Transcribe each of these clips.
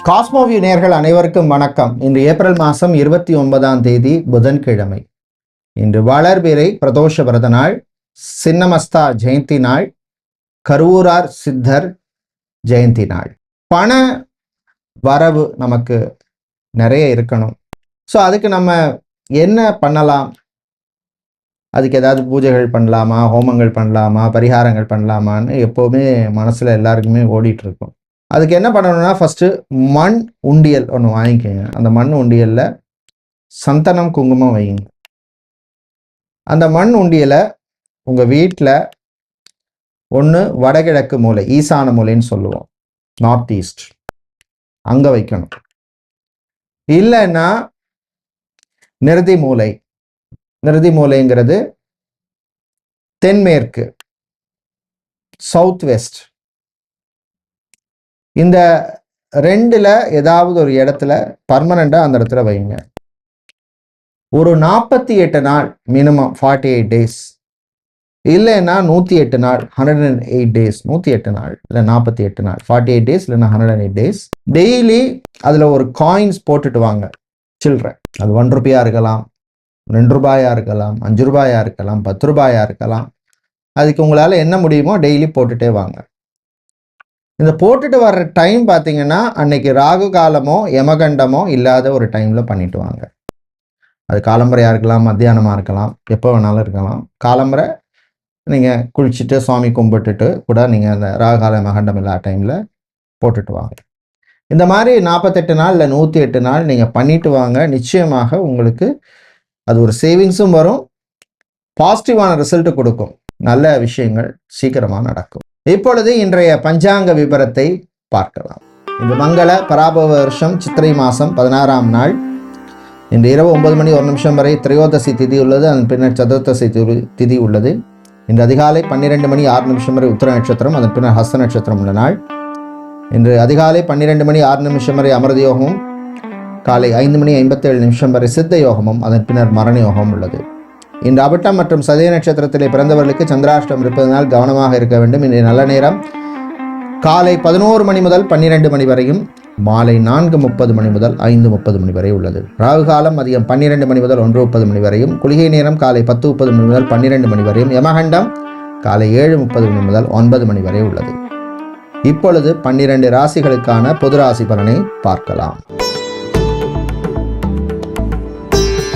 Cosmoview நேயர்கள் அனைவருக்கும் வணக்கம். இன்று ஏப்ரல் மாதம் 29ஆம் தேதி புதன்கிழமை. இன்று வளர்பிறை பிரதோஷ விரத நாள், சின்னமஸ்தா ஜெயந்தி நாள், கருவூரார் சித்தர் ஜெயந்தி நாள். பண வரவு நமக்கு நிறைய இருக்கணும். ஸோ அதுக்கு நம்ம என்ன பண்ணலாம்? அதுக்கு ஏதாவது பூஜைகள் பண்ணலாமா, ஹோமங்கள் பண்ணலாமா, பரிகாரங்கள் பண்ணலாமான்னு எப்போவுமே மனசில் எல்லாருக்குமே ஓடிட்டுருக்கும். அதுக்கு என்ன பண்ணணும்னா, ஃபஸ்ட்டு மண் உண்டியல் ஒன்று வாங்கிக்கோங்க. அந்த மண் உண்டியலில் சந்தனம் குங்குமம் வைங்க. அந்த மண் உண்டியலை உங்கள் வீட்டில் ஒன்று வடகிழக்கு மூலை, ஈசான மூலைன்னு சொல்லுவோம், நார்த் ஈஸ்ட், அங்கே வைக்கணும். இல்லைன்னா நிருதி மூலை. நிருதி மூலைங்கிறது தென்மேற்கு, சவுத் வெஸ்ட். இந்த ரெண்டில் ஏதாவது ஒரு இடத்துல பர்மனண்டாக அந்த இடத்துல வைங்க. ஒரு 48 நாள் மினிமம், 48 டேஸ், இல்லைன்னா 108 நாள், 108 டேஸ். 108 நாள் இல்லை 48 நாள், 48 டேஸ் இல்லைன்னா 108 டேஸ். டெய்லி அதில் ஒரு காயின்ஸ் போட்டுட்டு வாங்க. சில்லறை, அது 1 ரூபாயா இருக்கலாம், 2 ரூபாயா இருக்கலாம், 5 ரூபாயா இருக்கலாம், 10 ரூபாயா இருக்கலாம். அதுக்கு உங்களால் என்ன முடியுமோ டெய்லி போட்டுட்டே வாங்க. இந்த போட்டுட்டு வர்ற டைம் பார்த்தீங்கன்னா, அன்னைக்கு ராகு காலமோ யமகண்டமோ இல்லாத ஒரு டைமில் பண்ணிட்டு வாங்க. அது காலம்பரையாக இருக்கலாம், மத்தியானமாக இருக்கலாம், எப்போ வேணாலும் இருக்கலாம். காலம்பரை நீங்கள் குளிச்சுட்டு சுவாமி கும்பிட்டுட்டு கூட நீங்கள் அந்த ராகு கால யமகண்டம் இல்லாத டைமில் போட்டுட்டு வாங்க. இந்த மாதிரி 48 நாள் இல்லை 108 நாள் நீங்கள் பண்ணிட்டு வாங்க. நிச்சயமாக உங்களுக்கு அது ஒரு சேவிங்ஸும் வரும், பாசிட்டிவான ரிசல்ட்டு கொடுக்கும். நல்ல விஷயங்கள் சீக்கிரமாக நடக்கும். இப்பொழுது இன்றைய பஞ்சாங்க விபரத்தை பார்க்கலாம். இந்த மங்கள பராபவ வருஷம் சித்திரை மாதம் 16ஆம் நாள். இன்று இரவு 9 மணி 1 நிமிஷம் வரை திரையோதசி திதி உள்ளது. அதன் பின்னர் சதுர்த்தசி திதி உள்ளது. இன்று அதிகாலை 12 மணி 6 நிமிஷம் வரை உத்திர நட்சத்திரம், அதன் பின்னர் ஹஸ்த நட்சத்திரம் உள்ள நாள். இன்று அதிகாலை 12 மணி 6 நிமிஷம் வரை அமிர்த யோகமும், காலை 5 மணி 57 நிமிஷம் வரை சித்த யோகமும், அதன் பின்னர் மரண யோகம் உள்ளது. இன்று அபிட்டம் மற்றும் சதய நட்சத்திரத்திலே பிறந்தவர்களுக்கு சந்திராஷ்டம் இருப்பதனால் கவனமாக இருக்க வேண்டும். இன்றைய நல்ல நேரம் காலை 11 மணி முதல் 12 மணி வரையும், மாலை 4:30 மணி முதல் 5:30 மணி வரை உள்ளது. ராகு காலம் மதியம் 12 மணி முதல் 1:30 மணி வரையும், குளிகை நேரம் காலை 10:30 மணி முதல் 12 மணி வரையும், யமகண்டம் காலை 7:30 மணி முதல் 9 மணி வரை உள்ளது. இப்பொழுது 12 ராசிகளுக்கான பொது ராசி பலனை பார்க்கலாம்.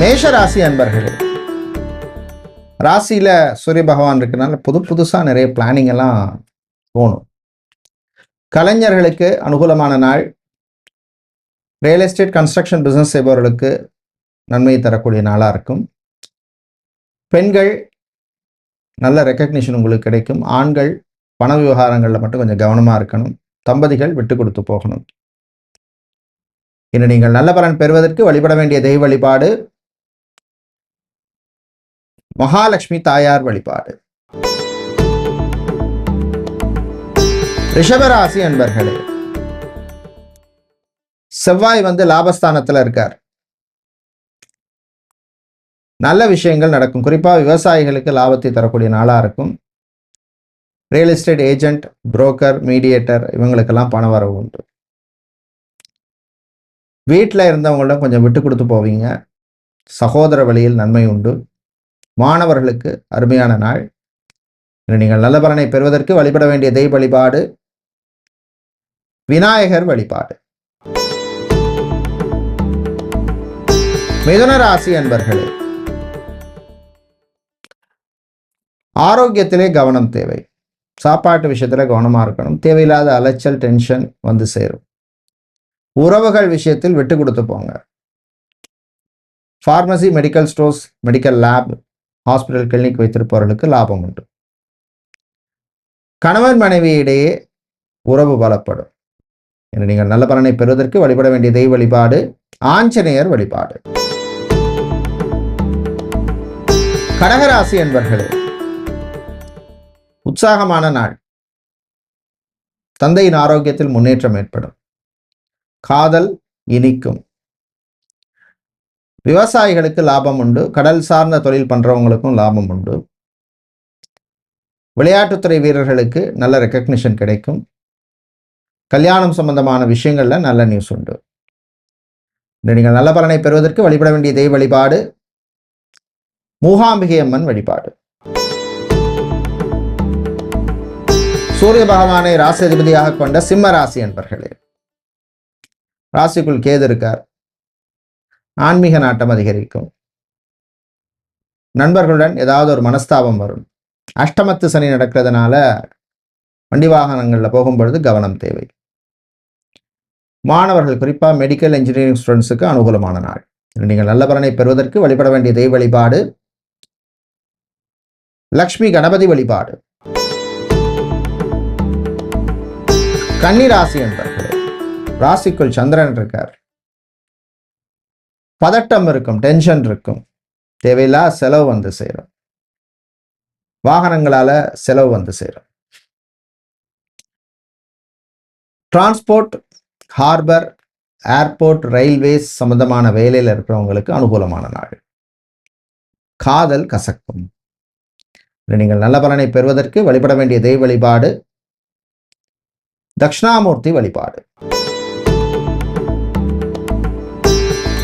மேஷ ராசி அன்பர்களே, ராசியில் சூரிய பகவான் இருக்கிறனால புதுசாக நிறைய பிளானிங் எல்லாம் போகணும். கலைஞர்களுக்கு அனுகூலமான நாள். ரியல் எஸ்டேட் கன்ஸ்ட்ரக்ஷன் பிஸ்னஸ் செய்பவர்களுக்கு நன்மையை தரக்கூடிய நாளாக இருக்கும். பெண்கள் நல்ல ரெக்கக்னிஷன் உங்களுக்கு கிடைக்கும். ஆண்கள் பண விவகாரங்களில் மட்டும் கொஞ்சம் கவனமாக இருக்கணும். தம்பதிகள் விட்டு கொடுத்து போகணும். இன்று நீங்கள் நல்ல பலன் பெறுவதற்கு வழிபட வேண்டிய தெய்வ வழிபாடு மகாலட்சுமி தாயார் வழிபாடு. ரிஷபராசி அன்பர்களே, செவ்வாய் லாபஸ்தானத்தில் இருக்கார். நல்ல விஷயங்கள் நடக்கும். குறிப்பாக விவசாயிகளுக்கு லாபத்தை தரக்கூடிய நாளாக இருக்கும். Real estate agent, broker, mediator இவங்களுக்கெல்லாம் பண வரவு உண்டு. வீட்டில் இருந்தவங்கள்ட்ட கொஞ்சம் விட்டு கொடுத்து போவீங்க. சகோதர வழியில் நன்மை உண்டு. மாணவர்களுக்கு அருமையான நாள். நீங்கள் நல்ல பலனை பெறுவதற்கு வழிபட வேண்டிய தெய்வ வழிபாடு விநாயகர் வழிபாடு. மிதுன ராசி அன்பர்களே, ஆரோக்கியத்திலே கவனம் தேவை. சாப்பாட்டு விஷயத்துல கவனமா இருக்கணும். தேவையில்லாத அலைச்சல், டென்ஷன் வந்து சேரும். உறவுகள் விஷயத்தில் விட்டு கொடுத்து போங்க. Pharmacy, medical stores, medical lab, hospital, clinic வைத்திருப்பவர்களுக்கு லாபம் உண்டு. கணவன் மனைவியிடையே உறவு பலப்படும். என்று நீங்கள் நல்ல பலனை பெறுவதற்கு வழிபட வேண்டிய தெய்வ வழிபாடு ஆஞ்சநேயர் வழிபாடு. கடகராசி என்பர்களே, உற்சாகமான நாள். தந்தையின் ஆரோக்கியத்தில் முன்னேற்றம் ஏற்படும். காதல் இனிக்கும். விவசாயிகளுக்கு லாபம் உண்டு. கடல் சார்ந்த தொழில் பண்றவங்களுக்கும் லாபம் உண்டு. விளையாட்டுத்துறை வீரர்களுக்கு நல்ல ரெக்கக்னிஷன் கிடைக்கும். கல்யாணம் சம்பந்தமான விஷயங்கள்ல நல்ல நியூஸ் உண்டு. நீங்கள் நல்ல பலனை பெறுவதற்கு வழிபட வேண்டிய தெய்வ வழிபாடு மூகாம்பிகை அம்மன் வழிபாடு. சூரிய பகவானை ராசி அதிபதியாக கொண்ட சிம்ம ராசி என்பர்களே, ராசிக்குள் கேது இருக்கார். ஆன்மீக நாட்டம் அதிகரிக்கும். நண்பர்களுடன் ஏதாவது ஒரு மனஸ்தாபம் வரும். அஷ்டமத்து சனி நடக்கிறதுனால வண்டி வாகனங்களில் போகும்பொழுது கவனம் தேவை. மாணவர்கள், குறிப்பாக மெடிக்கல் இன்ஜினியரிங் ஸ்டூடெண்ட்ஸுக்கு அனுகூலமான நாள். நீங்கள் நல்ல பலனை பெறுவதற்கு வழிபட வேண்டிய தெய்வ வழிபாடு லக்ஷ்மி கணபதி வழிபாடு. கன்னி ராசி என்பர்களே, ராசிக்குள் சந்திரன் இருக்கார். பதட்டம் இருக்கும், டென்ஷன் இருக்கும், தேவையில்லா செலவு வந்து சேரும். வாகனங்களால செலவு வந்து சேரும். டிரான்ஸ்போர்ட், ஹார்பர், ஏர்போர்ட், ரயில்வேஸ் சம்பந்தமான வேலையில் இருக்கிறவங்களுக்கு அனுகூலமான நாள். காதல் கசக்கும். நீங்கள் நல்ல பலனை பெறுவதற்கு வழிபட வேண்டிய தெய்வ வழிபாடு தட்சிணாமூர்த்தி வழிபாடு.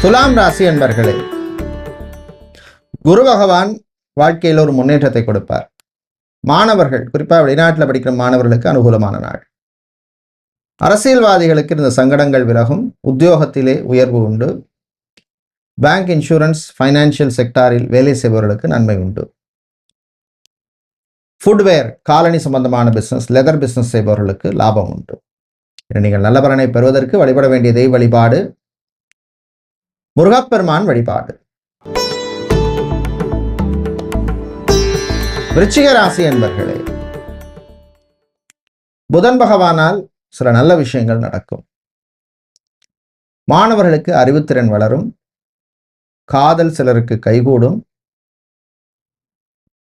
துலாம் ராசி என்பர்களே, குரு பகவான் வாழ்க்கையில் ஒரு முன்னேற்றத்தை கொடுப்பார். மாணவர்கள், குறிப்பாக வெளிநாட்டில் படிக்கிற மாணவர்களுக்கு அனுகூலமான நாள். அரசியல்வாதிகளுக்கு இருந்த சங்கடங்கள் விலகும். உத்தியோகத்திலே உயர்வு உண்டு. பேங்க், இன்சூரன்ஸ், ஃபைனான்சியல் செக்டாரில் வேலை செய்பவர்களுக்கு நன்மை உண்டு. ஃபுட்வேர், காலனி சம்பந்தமான பிஸ்னஸ், லெதர் பிஸ்னஸ் செய்பவர்களுக்கு லாபம் உண்டு. நீங்கள் நல்ல பலனை பெறுவதற்கு வழிபட வேண்டிய தெய்வ வழிபாடு முருகப்பெருமான் வழிபாடு. விருச்சிக ராசி என்பர்களே, புதன் பகவானால் சில நல்ல விஷயங்கள் நடக்கும். மாணவர்களுக்கு அறிவுத்திறன் வளரும். காதல் சிலருக்கு கைகூடும்.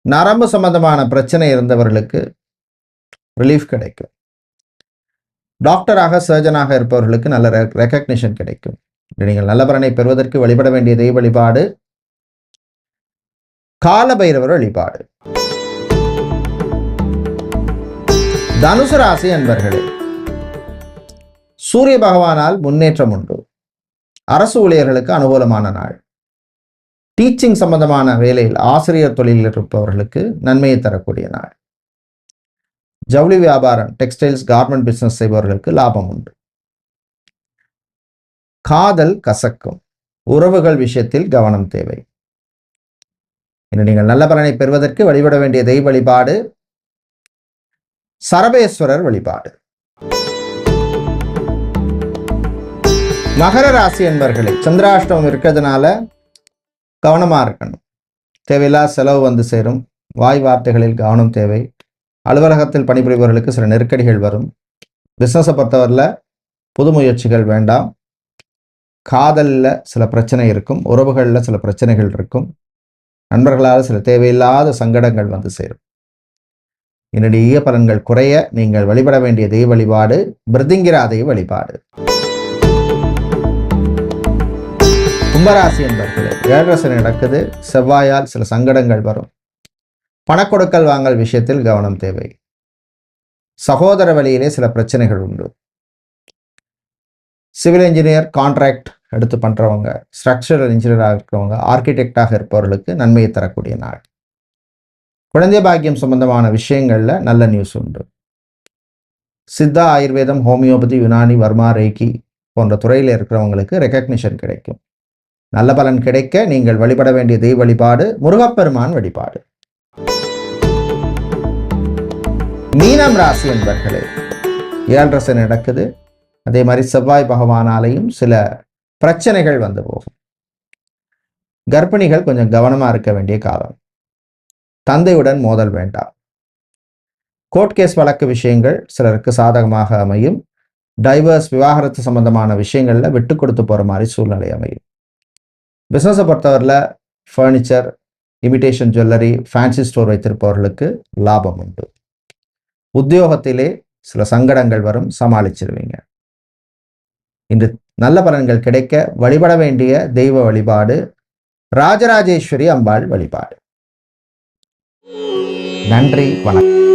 நரம்பு சம்பந்தமான பிரச்சனை இருந்தவர்களுக்கு ரிலீஃப் கிடைக்கும். டாக்டராக, சர்ஜனாக இருப்பவர்களுக்கு நல்ல ரெகக்னிஷன் கிடைக்கும். நீங்கள் நல்ல பலனை பெறுவதற்கு வழிபட வேண்டிய தெய்வ வழிபாடு காலபைரவர் வழிபாடு. தனுசு ராசி அன்பர்களே, சூரிய பகவானால் முன்னேற்றம் உண்டு. அரசு ஊழியர்களுக்கு அனுகூலமான நாள். டீச்சிங் சம்பந்தமான வேலையில், ஆசிரியர் தொழிலில் இருப்பவர்களுக்கு நன்மையை தரக்கூடிய நாள். ஜவுளி வியாபாரம், டெக்ஸ்டைல்ஸ், கார்மெண்ட் பிசினஸ் செய்பவர்களுக்கு லாபம் உண்டு. காதல் கசக்கும். உறவுகள் விஷயத்தில் கவனம் தேவை. இன்று நீங்கள் நல்ல பலனை பெறுவதற்கு வழிபட வேண்டிய தெய்வ வழிபாடு சரபேஸ்வரர் வழிபாடு. மகர ராசி என்பர்களே, சந்திராஷ்டமம் இருக்கிறதுனால கவனமா இருக்கணும். தேவையில்லா செலவு வந்து சேரும். வாய் வார்த்தைகளில் கவனம் தேவை. அலுவலகத்தில் பணிபுரிபவர்களுக்கு சில நெருக்கடிகள் வரும். பிஸ்னஸை பொறுத்தவரையில் புது முயற்சிகள் வேண்டாம். காதலில் சில பிரச்சனை இருக்கும். உறவுகளில் சில பிரச்சனைகள் இருக்கும். நண்பர்களால் சில தேவையில்லாத சங்கடங்கள் வந்து சேரும். என்னுடைய பலன்கள் குறைய நீங்கள் வழிபட வேண்டிய தெய்வ வழிபாடு பிருதிங்கிரா தெய்வ வழிபாடு. கும்பராசி என்பர்களே, ஏழரை சனி நடக்குது. செவ்வாயால் சில சங்கடங்கள் வரும். பணக்கொடுக்கல் வாங்கல் விஷயத்தில் கவனம் தேவை. சகோதர வழியிலே சில பிரச்சனைகள் உண்டு. சிவில் இன்ஜினியர், கான்ட்ராக்ட் எடுத்து பண்றவங்க, ஸ்ட்ரக்சரல் இன்ஜினியராக இருக்கிறவங்க, ஆர்கிடெக்டாக இருப்பவர்களுக்கு நன்மையை தரக்கூடிய நாள். குழந்தை பாக்கியம் சம்பந்தமான விஷயங்கள்ல நல்ல நியூஸ் உண்டு. சித்தா, ஆயுர்வேதம், ஹோமியோபதி, யுனானி, வர்மா, ரேக்கி போன்ற துறையில் இருக்கிறவங்களுக்கு ரெகக்னிஷன் கிடைக்கும். நல்ல பலன் கிடைக்க நீங்கள் வழிபட வேண்டிய தெய்வ வழிபாடு முருகப்பெருமான் வழிபாடு. மீனம் ராசி என்பர்களே, ஏழரை சனி நடக்குது. அதே மாதிரி செவ்வாய் பகவானாலையும் சில பிரச்சனைகள் வந்து போகும். கர்ப்பிணிகள் கொஞ்சம் கவனமா இருக்க வேண்டிய காலம். தந்தையுடன் மோதல் வேண்டாம். கோர்ட் கேஸ் வழக்கு விஷயங்கள் சிலருக்கு சாதகமாக அமையும். டைவர்ஸ், விவாகரத்து சம்பந்தமான விஷயங்கள்ல விட்டு கொடுத்து போற மாதிரி சூழ்நிலை அமையும். பிஸ்னஸை பொறுத்தவரையில் furniture, imitation jewellery, fancy store வைத்திருப்பவர்களுக்கு லாபம் உண்டு. உத்தியோகத்திலே சில சங்கடங்கள் வரும், சமாளிச்சிருவீங்க. இன்று நல்ல பலன்கள் கிடைக்க வழிபட வேண்டிய தெய்வ வழிபாடு ராஜராஜேஸ்வரி அம்பாள் வழிபாடு. நன்றி, வணக்கம்.